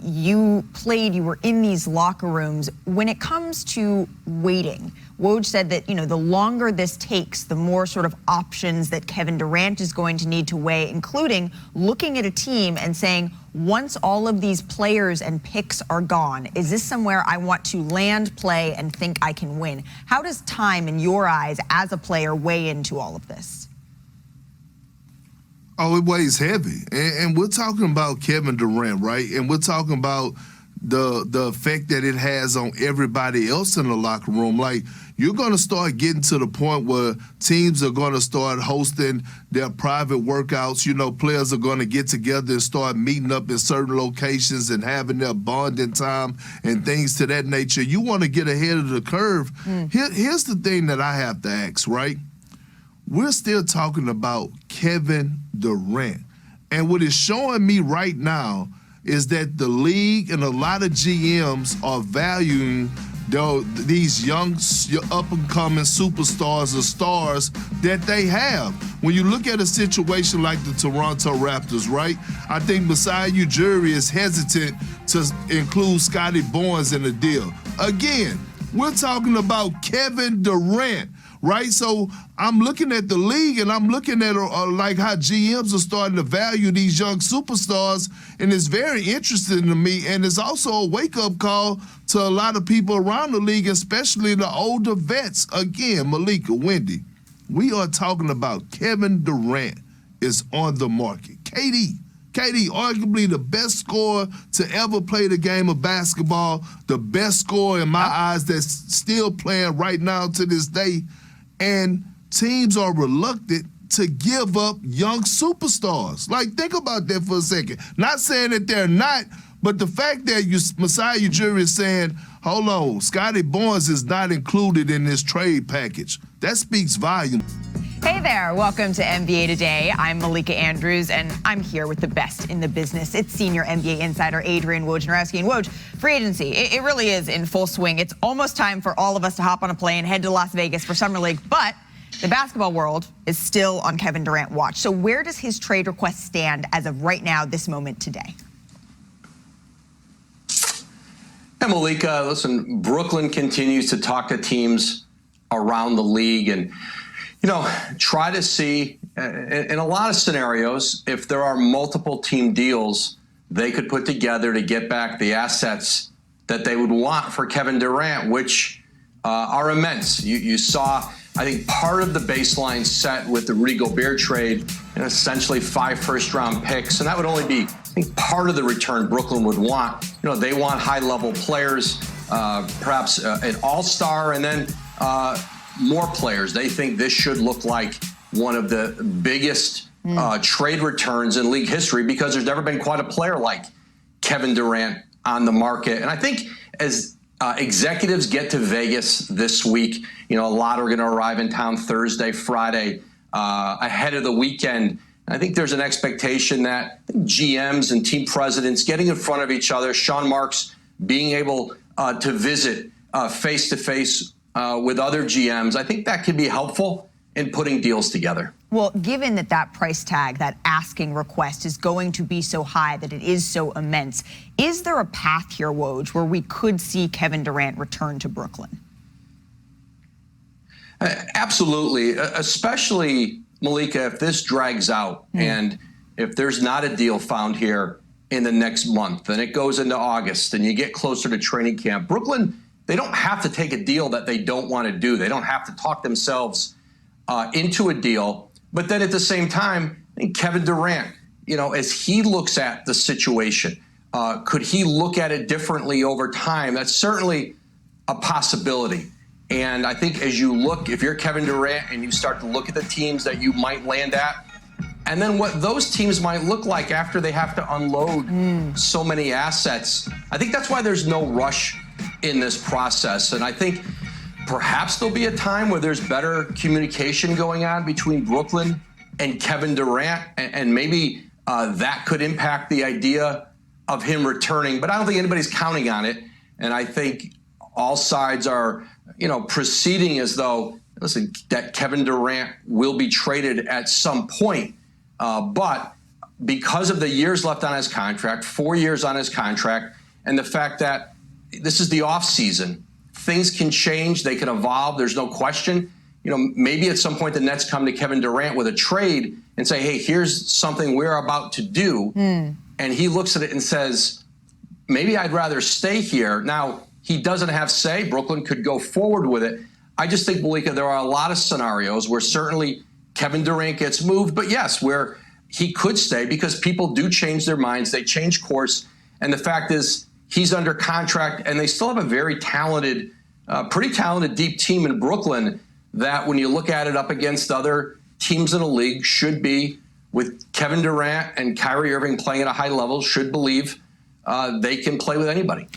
you played, you were in these locker rooms. When it comes to waiting, Woj said that, the longer this takes, the more sort of options that Kevin Durant is going to need to weigh, including looking at a team and saying, once all of these players and picks are gone, is this somewhere I want to land, play, and think I can win? How does time, in your eyes, as a player, weigh into all of this? Oh, it weighs heavy. And we're talking about Kevin Durant, right? And we're talking about the effect that it has on everybody else in the locker room. Like, you're going to start getting to the point where teams are going to start hosting their private workouts. Players are going to get together and start meeting up in certain locations and having their bonding time and things to that nature. You want to get ahead of the curve. Here's the thing that I have to ask, right? We're still talking about Kevin Durant. And what is showing me right now is that the league and a lot of GMs are valuing these young up-and-coming superstars or stars that they have. When you look at a situation like the Toronto Raptors, right? I think Masai Ujiri is hesitant to include Scotty Barnes in the deal. Again, we're talking about Kevin Durant. Right, so I'm looking at the league and I'm looking at like how GMs are starting to value these young superstars, and it's very interesting to me. And it's also a wake-up call to a lot of people around the league, especially the older vets. Again, Malika, Wendy, we are talking about Kevin Durant is on the market. KD, arguably the best scorer to ever play the game of basketball, the best scorer in my eyes that's still playing right now to this day. And teams are reluctant to give up young superstars. Like, think about that for a second. Not saying that they're not, but the fact that Masai Ujiri is saying, hold on, Scotty Barnes is not included in this trade package. That speaks volumes. Hey there, welcome to NBA Today. I'm Malika Andrews, and I'm here with the best in the business. It's senior NBA insider Adrian Wojnarowski. And Woj, free agency, it really is in full swing. It's almost time for all of us to hop on a plane, head to Las Vegas for Summer League, but the basketball world is still on Kevin Durant watch. So where does his trade request stand as of right now, this moment today? Hey, Malika, listen, Brooklyn continues to talk to teams around the league and try to see, in a lot of scenarios, if there are multiple team deals they could put together to get back the assets that they would want for Kevin Durant, which are immense. You saw, I think, part of the baseline set with the Rudy Gobert trade, essentially 5 first-round picks, and that would only be, I think, part of the return Brooklyn would want. They want high-level players, perhaps an all-star, and then more players. They think this should look like one of the biggest trade returns in league history because there's never been quite a player like Kevin Durant on the market. And I think as executives get to Vegas this week, a lot are going to arrive in town Thursday, Friday, ahead of the weekend. I think there's an expectation that GMs and team presidents getting in front of each other, Sean Marks being able to visit face-to-face with other GMs, I think that could be helpful in putting deals together. Well, given that price tag, that asking request is going to be so high, that it is so immense, is there a path here, Woj, where we could see Kevin Durant return to Brooklyn? Absolutely, especially, Malika, if this drags out and if there's not a deal found here in the next month and it goes into August and you get closer to training camp, Brooklyn, they don't have to take a deal that they don't want to do. They don't have to talk themselves into a deal. But then at the same time, I think Kevin Durant, as he looks at the situation, could he look at it differently over time? That's certainly a possibility. And I think as you look, if you're Kevin Durant and you start to look at the teams that you might land at, and then what those teams might look like after they have to unload so many assets, I think that's why there's no rush in this process. And I think perhaps there'll be a time where there's better communication going on between Brooklyn and Kevin Durant, and maybe that could impact the idea of him returning. But I don't think anybody's counting on it. And I think all sides are, proceeding as though, listen, that Kevin Durant will be traded at some point. But because of the years left on his contract, 4 years on his contract, and the fact that this is the off season, things can change, they can evolve. There's no question. Maybe at some point the Nets come to Kevin Durant with a trade and say, hey, here's something we're about to do. And he looks at it and says, maybe I'd rather stay here. Now, he doesn't have say. Brooklyn could go forward with it. I just think, Malika, there are a lot of scenarios where certainly Kevin Durant gets moved, but yes, where he could stay because people do change their minds. They change course. And the fact is he's under contract and they still have a very talented, pretty talented deep team in Brooklyn that when you look at it up against other teams in the league should be, with Kevin Durant and Kyrie Irving playing at a high level, should believe they can play with anybody.